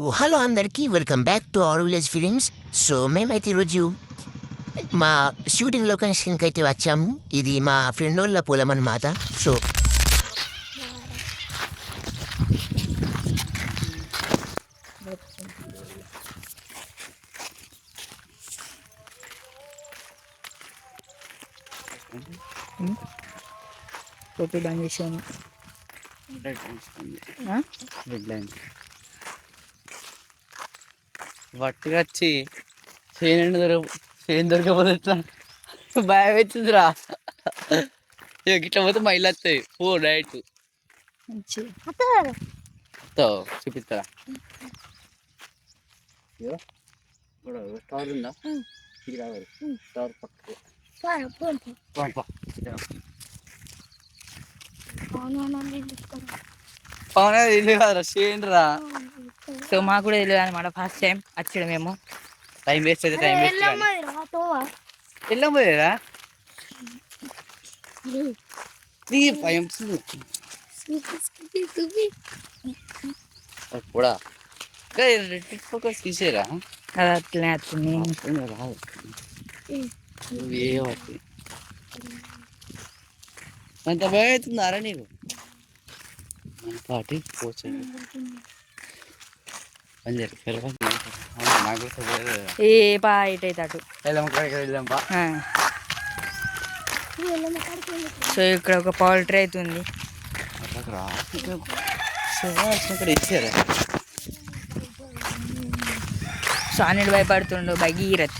Hello అందరికీ welcome back to our village films. So మేమైతే ఈరోజు మా షూటింగ్ లొకేషన్కి అయితే వచ్చాము. ఇది మా ఫ్రెండ్ వాళ్ళ పొలం అన్నమాట. సో టోపీ బంద్ చేసాను. వట్టుగా వచ్చి చేను దొరకపోతే ఎట్లా భయం అవుతుందిరా. ఇట్లా పోతే మైలు వస్తాయి. పో డైరెక్ట్ చూపిస్తారా? స్టార్ ఉందా? ఇది రావాలి స్టార్ పక్కకు అవునా ఇల్లు కాదురా చేయండిరా. సో మాకు కూడా తెలియదు అనమాట. ఫస్ట్ టైం వచ్చాడు మేము. టైం వేస్ట్ అయితే టైం వేస్ట్ వెళ్ళాం పోయేరా భయం కూడా ఫోకస్ తీసేరా. అది అట్లనే వస్తుంది. రాదు అంత భయం అవుతుందారా నీకు? పాటి పోచండి నాకు ఏ పా ఇటు అయితే అటు. వెళ్దాంపా. సో ఇక్కడ ఒక పౌల్ట్రీ అవుతుంది. ఇక్కడ ఇచ్చారా? సో అన్నిటి భయపడుతుండు. భగీరథ్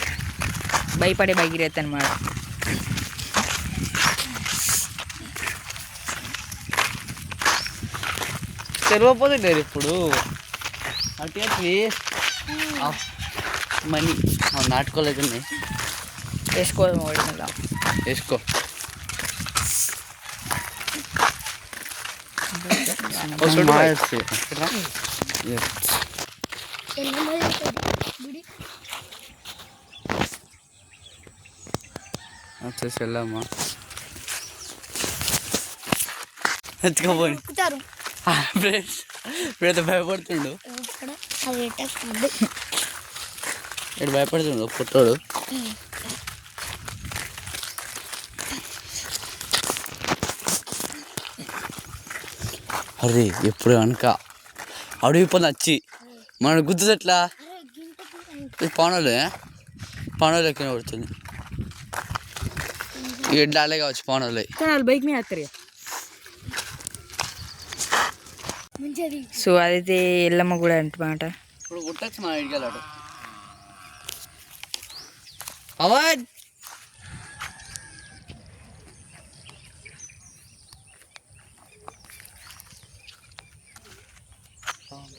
భయపడే భగీరథ్ అనమాట. తెలియపోతుంటారు ఇప్పుడు అటు మనీ నాటుకోలేదు. వేసుకోవాలి ఓడిన వేసుకో. వచ్చేసి వెళ్ళమ్మా. ఎత్తుకోపోయి ఇప్పుడైతే భయపడుతుండు. ఇక్కడ భయపడుతుండు పుట్టాడు. అరే ఎప్పుడు కనుక అడవి పని వచ్చి మన గుర్తు ఎట్లా పానోలు ఎక్కిన పడుతుంది. ఎడ్డాలే కావచ్చు పానోలు. బైక్ మీద వస్తారు. సో అదైతే ఎల్లమ్మ కూడా అంటమాట. ఇప్పుడు కుట్టచ్చు మన ఇడికెళ్ళాడు. పవన్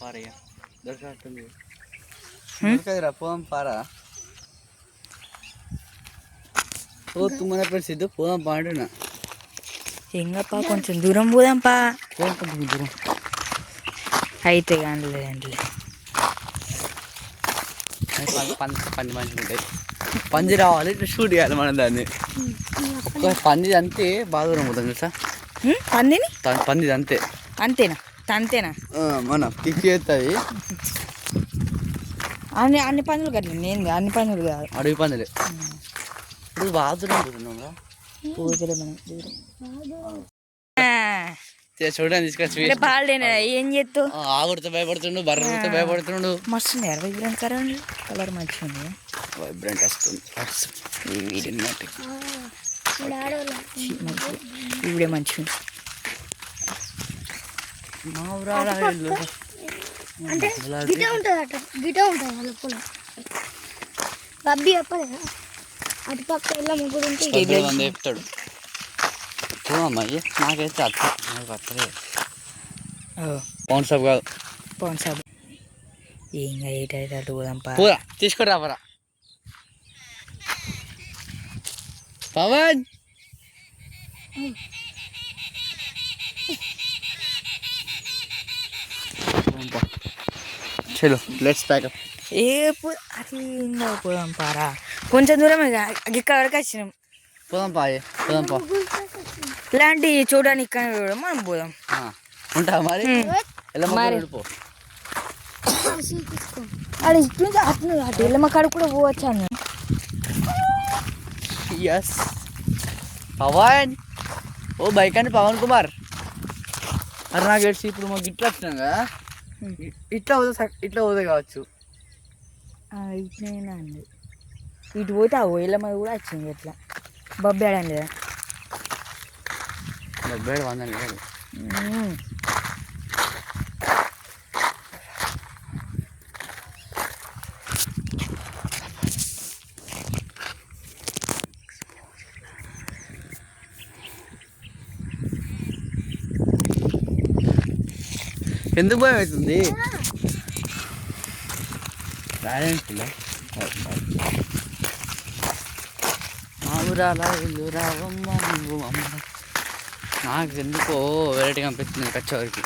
పారయ్యా దొరకట్టుంది. దొరకదురా పోదాం పారా. ఓ తుమ్మన పరిస్థితి పోదాం పాడునా. ఎంగప్పా కొంచెం దూరం పోదాంపా. కొంచెం దూరం అయితే కానీ లేదండి. పంది మంచిగా ఉంటాయి. పంది రావాలి షూట్ చేయాలి మనం దాన్ని. ఒక్క పంది అంతే బాగా దూరం పోతాం తెలుసా. పందిని పంది అంతే. అంతేనా? అంతేనా? మన కిక్ చేస్తుంది. అన్ని పందులు కట్ల. నేను అన్ని పందులు కాదు, అడవి పందులే. ఇప్పుడు బాగా దూరం పోతున్నాం రా. చూడండి తీసుకొచ్చి పాలదేనా ఏం చేస్తావు? ఆగుడితో భయపడుతుండు, బర్రెతో భయపడుతుండు. మస్తు వైబ్రెంట్ కలర్ మంచిగా ఉంది. వైబ్రెంట్ వస్తుంది. ఇవిడే మంచిగా చెప్తాడు. అమ్మాయి నాకైతే అత్తలేదు. పవన్ సాబ్ కాదు, పవన్ సాబ్. ఇంకా ఏటైతే అటు పోదాంపా. పూరా తీసుకురా పరా. పవన్ చలో లెట్స్ ప్యాకప్. అది ఇంకా పోదాం పారా. కొంచెం దూరం ఇక్కడ వరకు వచ్చినాం. పోదాం పాయే పోదాం పా. ఇలాంటి చూడడానికి ఇక్కడ మనం పోదాం. ఉంటా మరి. మరి పో అది ఇటు అటు అటు ఎల్లమ్మ కాడ కూడా పోవచ్చాను. ఎస్ పవన్, ఓ బైక్ అని పవన్ కుమార్. అరే నాకు తెలిసి ఇప్పుడు మాకు ఇట్లా వచ్చినాం కదా, ఇట్లా పోతే కావచ్చు. ఇట్లైనా అండి ఇటు పోతే ఆ ఎల్లమ్మ కూడా వచ్చింది. ఎట్లా బొబ్బేయడం లేదా బొబ్బేడు 100 లేదు. ఎందుకు భయం అవుతుంది? రాయలసీమలో ఆవురాల ఇల్లు రావమ్మ నువ్వు అమ్మ. నాకు ఎందుకో వెరైటీగా అనిపిస్తుంది కచ్చవరికి.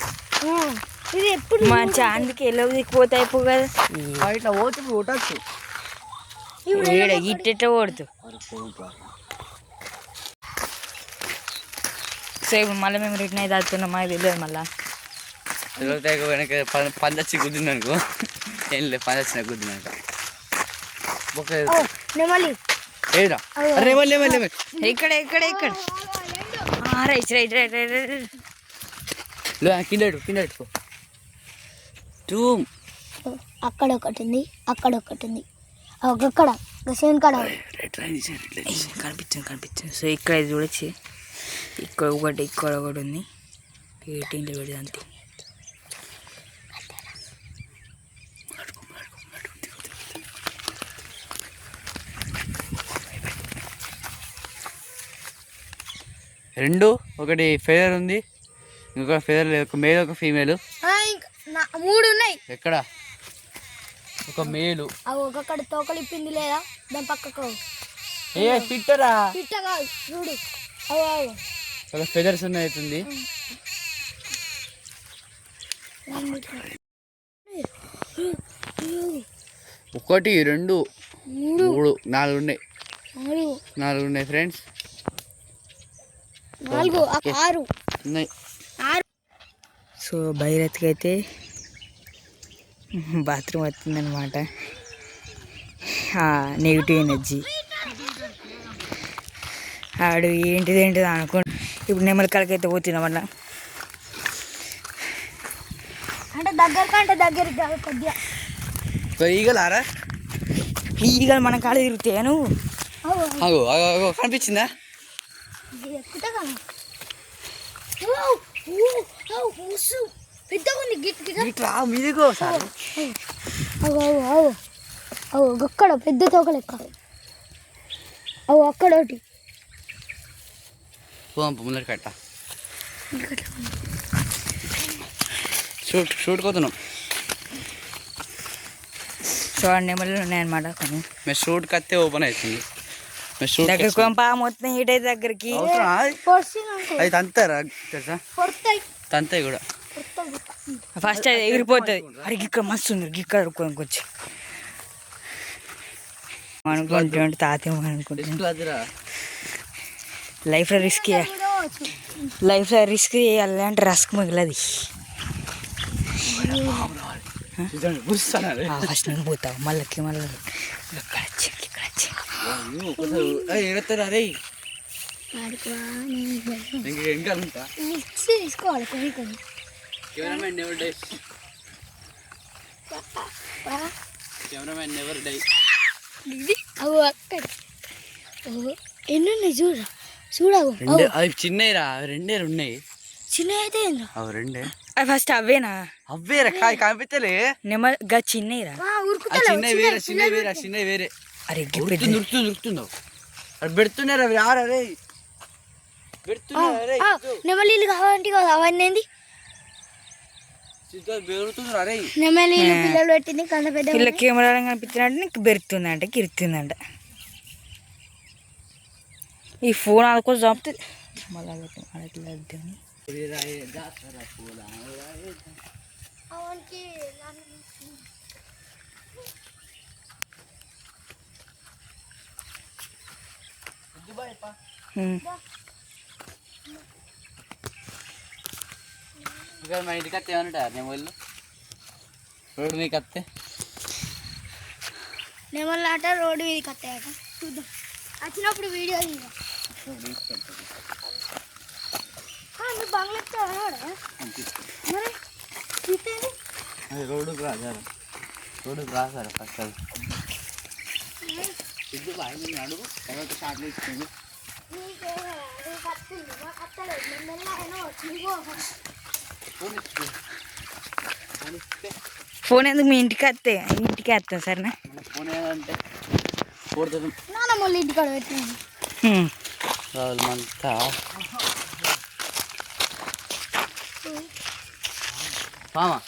ఇది ఎప్పుడు మంచి అందుకే ఎలా దిక్కుపోతే అయిపో కదా. ఇట్లా పోతే కొట్టచ్చు. ఇట్ట కొడుతు సేపు మళ్ళీ మేము రిటర్న్ అయితే అవుతున్నాం. మాకు తెలియదు మళ్ళీ వెనక పందచ్చి గుద్దింది అనుకో. ఏం లేదు, పందచ్చిన గుద్దిందనుకో. ఏదిరా ఇక్కడ ఇక్కడ ఇక్కడ రైట్ రైట్ రైట్ రైట్ కింద పెట్టుకో. అక్కడ ఒకటి ఉంది, అక్కడ ఒకటి ఉంది, అక్కడ సేమ్ కాడ కనిపించింది. సో ఇక్కడ చూడొచ్చు, ఇక్కడ ఒకటి ఉంది. ఎయిటీన్లో పెడదాం అంతే. రెండు, ఒకటి ఫెదర్ ఉంది, ఇంకొక ఫెదర్ లేదు. ఒక మేల్ ఒక ఫీమేల్. 3 ఉన్నాయి. ఎక్కడ? ఒక మేలు. ఒక్కొక్కటి తోకలు ఇప్పింది లేదా దాని పక్కకు పిట్టరా పిట్ట కాదు చూడు. ఒక ఫెదర్స్ ఉన్నాయి అవుతుంది. ఒకటి, 2, 3, 4 ఉన్నాయి. 4 ఉన్నాయి ఫ్రెండ్స్. 4, 6 ఉన్నాయి. సో భైరత్కి అయితే బాత్రూమ్ వచ్చిందనమాట. నెగిటివ్ ఎనర్జీ ఆడు ఏంటిది అనుకోండి. ఇప్పుడు నెమ్మల కాడికైతే పోతున్నాం అన్న. అంటే దగ్గర కొద్దిగా ఈగలారా? ఈగలు మన కాడ తిరుగుతాయా నువ్వు? కనిపించిందా? పెద్దగా ఉంది మీదిగో సార్. అక్కడ పెద్ద తోక లెక్క. అక్కడ ఒకటి ముందర కట్ట షూట్ కోతున్నాం. చూడండి నెమ్మలు ఉన్నాయన్నమాట. కొన్ని మేము షూట్ కత్తే ఓపెన్ అవుతుంది. దగ్గరికి పంపా మొత్తం హీట్ అయితే దగ్గరికి అది తంతారా తెలుసా? తంతాయి కూడా. ఫస్ట్ అది ఎగిరిపోతుంది. అడిగి ఇక్కడ మస్తు ఉంది, ఇక్కడ కొంచెం అనుకుంటుంటే తాతేమో అనుకుంటున్నా. లైఫ్లో రిస్క్ చేయాలి అంటే రస్క్ మిగిలది. ఫస్ట్ నేను పోతావు మళ్ళీ ఇక్కడ తీసుకోవాలి. అక్కడ ఎన్ని ఉన్నాయి చూడవు. అవి చిన్నరా, రెండే ఉన్నాయి. చిన్న అయితే రెండే ఫస్ట్ అవేనా? అవేరా కనిపించలే. నెమ్మగా చిన్నరా? చిన్న వేరే. అరే దొరుకుతుందో అది పెడుతున్నారా? అవి రారే పెడుతున్నారా? నెమలీలు కావాలంటే కదా అవన్నీ బెరుతుందిరా రే. నెమలీలు పిల్లలు పెట్టింది కళ్ళ పెద్ద పిల్ల కెమెరా కనిపించినట్టు నీకు బెరుతుందంట, కిరుతుందంట. ఈ ఫోన్ ఆడుకోసం చంపుతుంది మళ్ళీ అడగలేదని. మా ఇంటికి వస్తే ఏమంటారు నేను వాళ్ళు రోడ్డు మీకు వస్తే నెమళ్ళ ఆట రోడ్డు మీదకి వస్తాయట చూద్దాం వచ్చినప్పుడు వీడియో తీద్దాం నువ్వు బంగ్లా మరి తీసేది అది రోడ్డుకు రాసారు రోడ్డుకు రాసారు ఫస్ట్ అది ఇది బాగా అడుగు తర్వాత షార్ట్లు ఇచ్చింది ఫోన్ ఎందుకు మీ ఇంటికి వస్తా సరేనా ఫోన్ ఏదంటే కొడుతుంది నాన్న మళ్ళీ ఇంటికాడ పెట్టింది మంతా మామా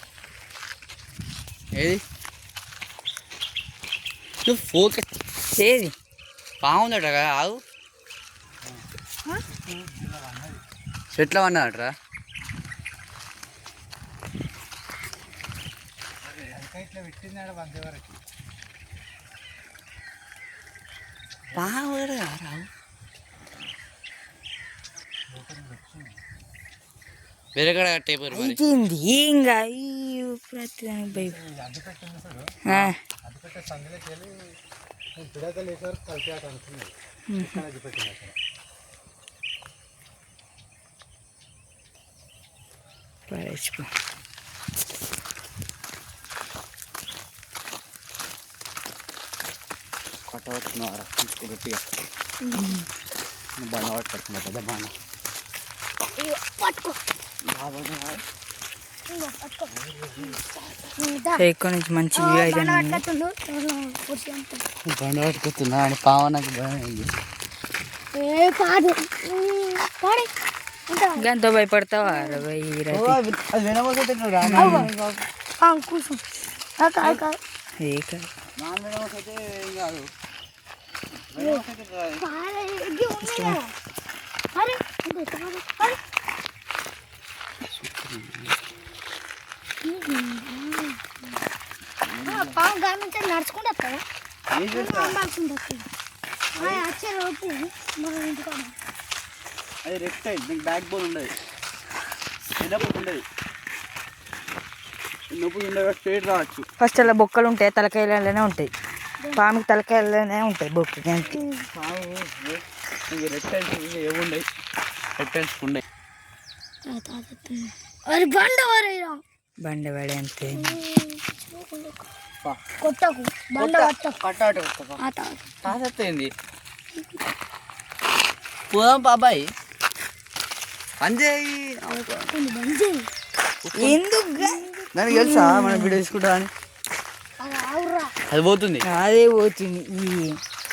ఏది నువ్వు ఫోకస్ ఏది బాగుందట కదా ఆగు చెట్ల అన్నదట్రా బాగా రావు వేరే కడ కట్టేపోరు మరి అయిపోయింది ఇంకా ప్రతిదానికి భయం పడేసుకో కొట్టవచ్చున్నారా గట్టిగా బాగా పట్టుకున్నా పెద్ద బాగా పట్టుకో ఇక్కడ నుంచి మంచి వ్యూ అయితే బండి పట్టుకుతున్నా అని పావ నాకు భయం అయింది ఎంతో భయపడతావా అది వినబోతే కూర్చో ఏ కాదు నాన్ వినబోతే ఏం కాదు పాము గాలి నుంచి నడుచుకుంటూ వస్తావా వచ్చే రోజు మనం ఇంటికాడ అది రెక్టైల్ మీకు బ్యాక్ బోన్ ఉండదు నొప్పి ఉండదు నొప్పి ఉండదు స్ట్రేట్ రావచ్చు ఫస్ట్ అలా బొక్కలు ఉంటాయి తలకాయలనే ఉంటాయి పాముకి తలకాయలనే ఉంటాయి బొక్కకి రెక్టైల్స్ ఏముండయి రెక్టైల్స్ ఉండయి బండి పడే అంతే కొట్టకు బండ కట్టాడు కాసత్తుంది పోదాం బాబాయ్ అంజయ్ ఎందుకు నాకు తెలుసా మనం వీడియో తీసుకుంటా అని అది పోతుంది అదే పోతుంది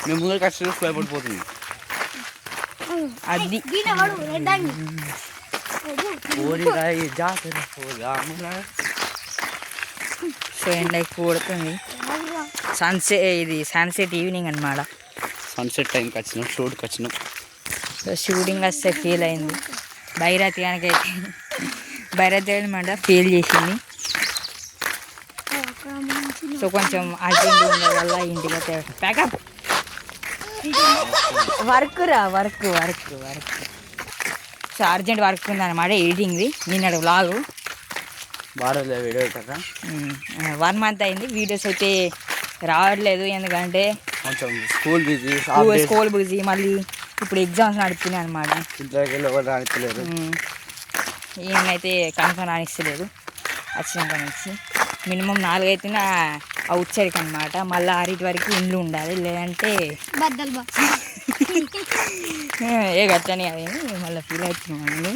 మేము ముందర కష్టం భయపడిపోతుంది అది సో ఎండ ఎక్కువ కొడుతుంది సన్సెట్ ఈవినింగ్ అనమాట సన్సెట్ టైంకి వచ్చినాం షూట్కి వచ్చినాం షూటింగ్ వస్తే ఫెయిల్ అయింది భైరతి కనుకైతే భైరతి అనమాట ఫెయిల్ చేసింది సో కొంచెం అర్జెంట్ ఉండడం వల్ల ఇంటికి pack up work so urgent work ఉందన్నమాట ఎడిటింగ్ది నిన్నటి వ్లాగు బాగా వీడియో కదా 1 month అయింది వీడియోస్ అయితే రావట్లేదు ఎందుకంటే కొంచెం స్కూల్ బిజీ మళ్ళీ ఇప్పుడు ఎగ్జామ్స్ నడుపుతున్నాయి అనమాట ఇంట్లోకి ఎవరు రానిస్తలేరు ఈయనైతే కన్ఫర్మ్ రానిస్తలేదు వచ్చినాక నుంచి మినిమం 4 అయితేనే అవుట్ సైడ్కి అనమాట మళ్ళీ 6 వరకు ఇండ్లు ఉండాలి లేదంటే ఏ గట్టని అది మళ్ళీ ఫీల్ అవుతున్నామండి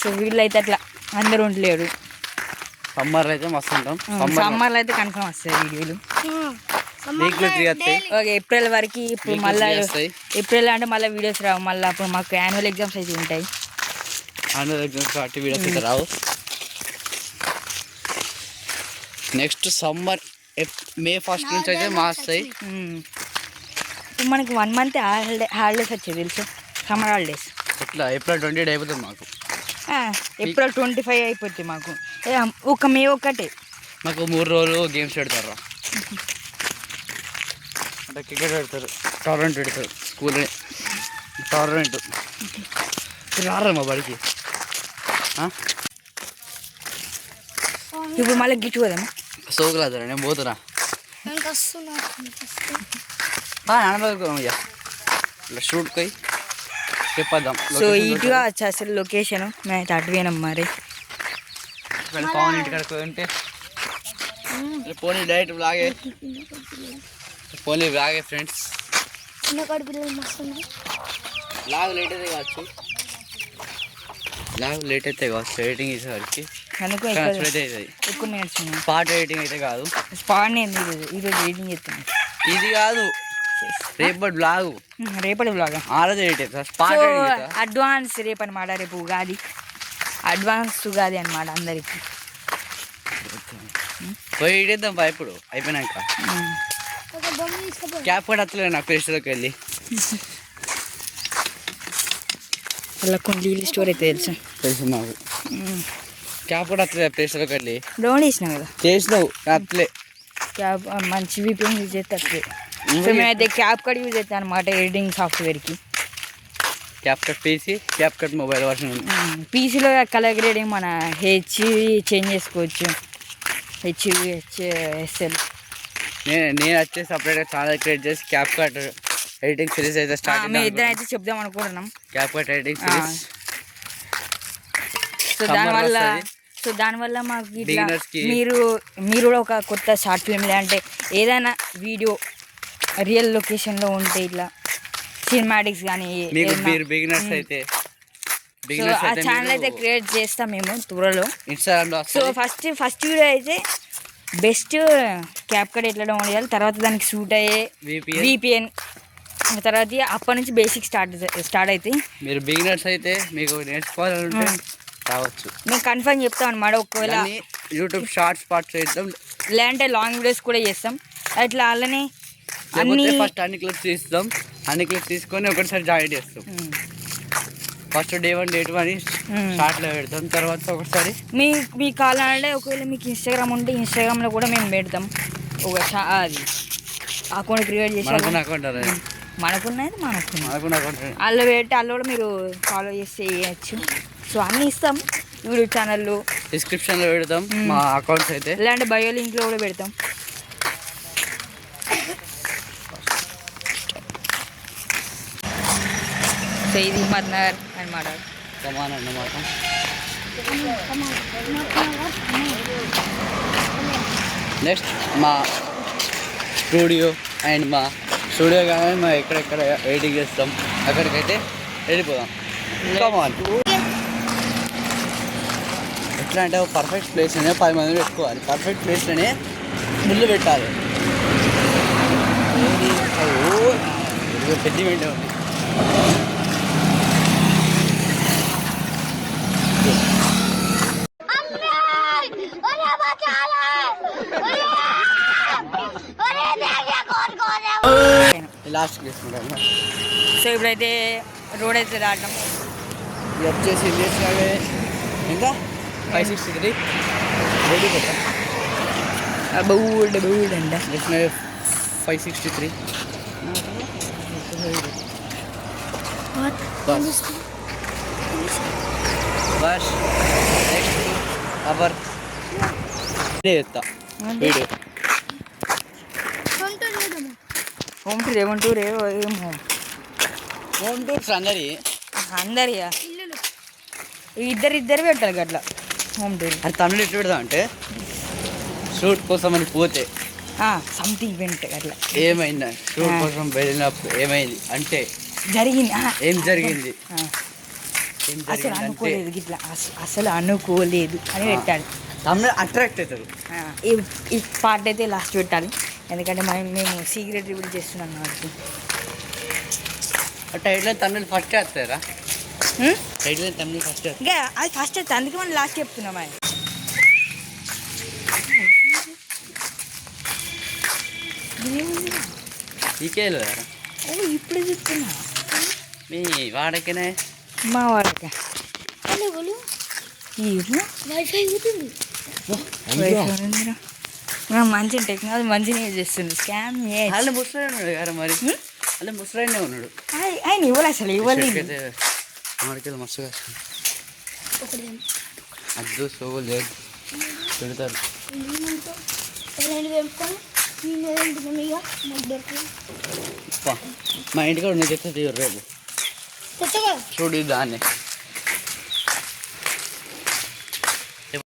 సో వీళ్ళు అయితే అట్లా అందరూ ఉండలేరు సమ్మర్ అయితే మస్తు ఉంటాం సమ్మర్లో అయితే కన్ఫర్మ్ వస్తాయి వీడియోలు వీక్లీ 3 వస్తాయి ఓకే ఏప్రిల్ వరకు ఇప్పుడు మళ్ళీ ఏప్రిల్ అంటే మళ్ళీ వీడియోస్ రావు మళ్ళీ అప్పుడు మాకు యాన్యువల్ ఎగ్జామ్స్ అయితే ఉంటాయి యాన్యువల్ ఎగ్జామ్స్ కాబట్టి వీడియోస్ అయితే రావు నెక్స్ట్ సమ్మర్ May 1st నుంచి అయితే వస్తాయి ఇప్పుడు మనకి 1 month హాలిడేస్ వచ్చాయి తెలుసు సమ్మర్ హాలిడేస్ ఎట్లా April 28 అయిపోతుంది మాకు ఏప్రిల్ 25 అయిపోతుంది మాకు ఒక మే ఒక్కటే మాకు 3 రోజులు గేమ్స్ పెడతారు అంటే క్రికెట్ పెడతారు టోర్నమెంట్ పెడతారు స్కూల్ టోర్నమెంట్ రారా మా బడికి ఇప్పుడు మళ్ళీ గిట్టు పోదామా? సోకులాదరా నేను పోతున్నా నాకు వస్తున్నా నానబడుకోం ఇక ఇలా షూట్ పోయి చెప్పేద్దాం. సో ఇటుగా వచ్చా అసలు లొకేషన్ మేము అటు పోయినాం మరి. పవన్ ఇంటికాడ ఉంటే పోనీ డైరెక్ట్ బ్లాగే పోనీ బ్లాగే ఫ్రెండ్స్. చిన్న కాడి పిల్లలు మస్తు ఉన్నాయి. లాగ్ లేట్ అయితే కావచ్చు, లాగ్ లేట్ అయితే కావచ్చు ఎడిటింగ్ చేసేవారికి. అందుకు అయితే అవుతుంది ఎక్కువ మినిట్స్ ఉన్నాయి. స్పాట్ ఎడిటింగ్ అయితే కాదు. స్పాట్ నేను ఈరోజు ఎడిటింగ్ చేస్తాను. ఇది కాదు రేపటి బ్లాగు, రేపటి బ్లాగా ఆ రోజు ఎడిట్ అవుతుంది. స్పాట్ అడ్వాన్స్ రేపు అనమాట. రేపు ఉగాది, అడ్వాన్స్ ఉగాది అనమాట అందరికి. పోయి ఎడిద్దాం ఇప్పుడు అయిపోయినాక. ఒక బొమ్మ తీసుకుపో. క్యాప్ కూడా వస్తలేదు నాకు ప్లేస్లోకి వెళ్ళి. అలా కొన్ని నీళ్ళు స్టోర్ అయితే తెలుసు తెలుసు నాకు. క్యాప్ కూడా వస్తలేదు ప్లేస్లోకి వెళ్ళి. డౌన్ చేసినాం కదా చేసినావు అట్లే. క్యాబ్ మంచి VPN యూజ్ చేస్తే అట్లే. సో మేమైతే క్యాప్ కట్ యూజ్ చేస్తాం అనమాట ఎడిటింగ్ సాఫ్ట్వేర్కి. Cap cut PC, cap cut mobile version ఉంది. పీసీలో కలర్ గ్రేడింగ్ మన హెచ్ చేంజ్ చేసుకోవచ్చు. HSL నేను వచ్చి సపరేట్గా ఛానల్ క్రియేట్ చేసి క్యాప్ కట్ ఎడిటింగ్ సిరీస్ అయితే స్టార్ట్ మేము ఇద్దరం అయితే చెప్దాం అనుకుంటున్నాం. Cap cut editing series. So దానివల్ల మాకు ఇట్లా Beginners కి మీరు కూడా ఒక కొత్త షార్ట్ ఫిల్మ్లే అంటే ఏదైనా వీడియో రియల్ లొకేషన్లో ఉంటే ఇట్లా సినిమాటిక్స్ కానీ మీరు బిగినర్స్ అయితే ఆ ఛానల్ అయితే క్రియేట్ చేస్తాం మేము త్వరలో. ఇన్స్టాగ్రామ్లో సో ఫస్ట్ వీడియో అయితే బెస్ట్ క్యాప్ కట్ ఎట్లా డౌన్లోడ్ చేయాలి, తర్వాత దానికి సూట్ అయ్యే VPN, తర్వాత అప్పటి నుంచి బేసిక్ స్టార్ట్ అవుతాయి. మీరు బిగినర్స్ అయితే మీకు నేర్చుకోవాలంటే రావచ్చు. మేము కన్ఫర్మ్ చెప్తాం అనమాట. ఒకవేళ యూట్యూబ్ షార్ట్స్ పార్ట్స్ చేద్దాం, లేదంటే లాంగ్ వీడియోస్ కూడా చేస్తాం. అట్లా అలానే ఫస్ట్ అన్ని క్లిప్స్ తీస్తాం, అన్ని క్లిప్స్ తీసుకొని ఒకటిసారి జాయిన్ చేస్తాం. ఫస్ట్ day 1 day 2 అని షార్ట్లో పెడతాం, తర్వాత ఒకసారి మీకు కావాలంటే ఒకవేళ మీకు ఇన్స్టాగ్రామ్ ఉంటే ఇన్స్టాగ్రామ్లో కూడా మేము పెడతాం. ఒక అది అకౌంట్ క్రియేట్ చేసి మనకున్నది అందులో పెట్టి అందులో కూడా మీరు ఫాలో చేస్తే చేయచ్చు. సో అన్నీ ఇస్తాం. యూట్యూబ్ ఛానళ్ళు డిస్క్రిప్షన్లో పెడతాం మా అకౌంట్స్ అయితే, లేదంటే బయో లింక్లో కూడా పెడతాం. సో ఇది మదనగర్ అనమాట. సమానం అన్నమాట. నెక్స్ట్ మా స్టూడియో అండ్ మా స్టూడియో కానీ మేము ఎక్కడెక్కడ ఎడిటింగ్ చేస్తాం అక్కడికైతే వెళ్ళిపోదాం. కమాన్. ఎట్లా అంటే ఒక పర్ఫెక్ట్ ప్లేస్లోనే 10 మంది పెట్టుకోవాలి. పర్ఫెక్ట్ ప్లేస్లోనే ముళ్ళు పెట్టాలి. పెద్ద వెంటే ఉంది. లాస్ట్ చేసుకుంటాం. సో ఇప్పుడైతే రోడ్ అయితే దాటం. ఇది వచ్చేసి ఇంకా 563 వెళ్ళిపోతాం. బౌల్డ్ అంట 563 బస్ నెక్స్ట్ అవర్ చెప్తా వీడియో. హోమ్ టూర్ ఏమో టూర్ ఏమో హోమ్ టూర్స్ అందరియా ఇద్దరు పెట్టాలి అట్లా హోమ్ టూర్. అది తమిళ ఎట్లా పెడదాం అంటే షూట్ కోసం అని పోతే సంథింగ్ ఈవెంట్ అట్లా ఏమైందా, షూట్ కోసం వెళ్ళినప్పుడు ఏమైంది అంటే జరిగింది, ఏం జరిగింది అసలు అనుకోలేదు ఇట్లా అసలు అనుకోలేదు అని పెట్టాలి. తమిళ అట్రాక్ట్ అవుతుంది. ఈ పార్ట్ అయితే లాస్ట్ పెట్టాలి, ఎందుకంటే మేము సీక్రెట్ రివీల్ చేస్తున్నాం కాబట్టి. టైటిల్ తమిళ ఫస్ట్ వేస్తారా? టైటిల్ తమిళ ఫస్ట్ ఇంకా అది ఫస్ట్ అయితే అందుకే మనం లాస్ట్ చెప్తున్నాం. అది ఈకేలు ఇప్పుడే చెప్తున్నా మీ వాడకనే మా వాడక మంచి టెక్నాలజీ మంచిగా యూజ్ చేస్తుంది. స్కామ్ అలా ముసలాయి ఉన్నాడు కదా మరి, అలా ముసలాయినే ఉన్నాడు. ఆయన ఇవ్వాలి అసలు ఇవ్వలేదు. మామిడికాయలు మస్తుగా అద్దు సోగు లేదు. పెడతారు. రెండు వేపుకొని నేను తింటున్నాం ఇక మాకు దొరకదు. మా ఇంటికాడ ఉన్న చెత్త తీయరు రేపు తెచ్చగా చూడు దాన్ని